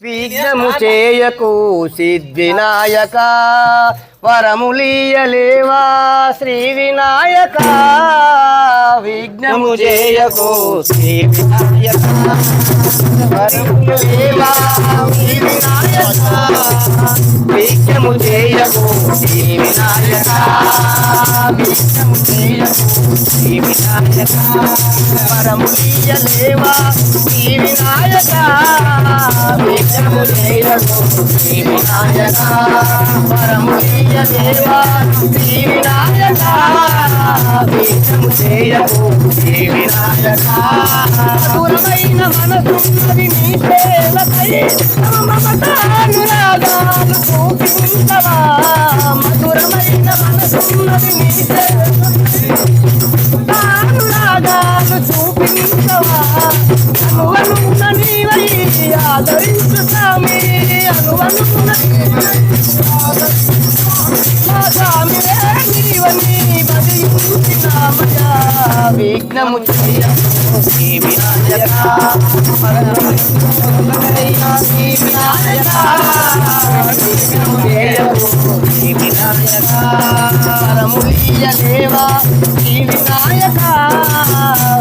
విఘ్నము చేయకు సిద్ధినాయక వరములీయలేవా శ్రీ వినాయక విఘ్నము చేయకు శ్రీ వినాయక వరములీయలేవా శ్రీ వినాయక విఘ్నము చేయకు శ్రీ వినాయక విఘ్నము చేయకు శ్రీ వినాయక వరములీయలేవా శ్రీ వినాయక విఘ్నము చేయకు శ్రీ వినాయక వరములీయలేవా శ్రీ వినాయక విఘ్నము చేయకు శ్రీ వినాయక మధురమైన మనసున్నది నీ సేవకై మమతానురాగాలు చూపించవా మధురమైన మనసున్నది నీ సేవకై చూపించవా అనువనున్న నీవై ఆదరించు స్వామి అనువనున్న స్వామి నీవని భజించినామయా విఘ్నము చేయకు శ్రీ వినాయక శ్రీ వినాయక విఘ్నము చేయకు శ్రీ వినాయక వరములీయలేవా శ్రీ వినాయక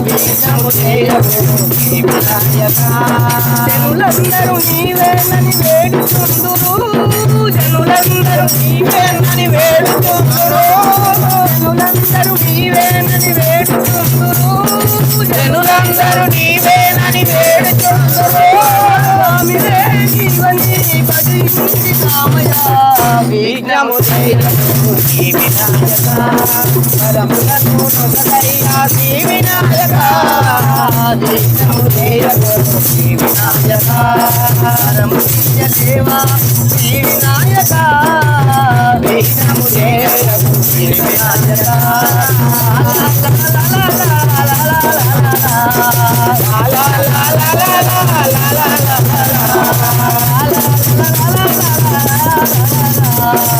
విఘ్నము చేయకు శ్రీ వినాయక జనులందరూ నీవేనని వేడుకొందురు జనులందరూ నీవేనని వేడుకొందురు జనులందరూ నీవేనని వేడుకొందురు జనులందరూ నీవేనని వేడుకొందురు స్వామివే నీవని భజించి రామయ్య విఘ్నము చేయకు శ్రీ వినాయక వరములను నొసగయ్యా శ్రీ వినాయక విఘ్నము చేయకు శ్రీ వినాయక వరములీయలేవా శ్రీ వినాయక విఘ్నము చేయకు Shri Vinayaka la la la la la la la la la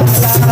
la la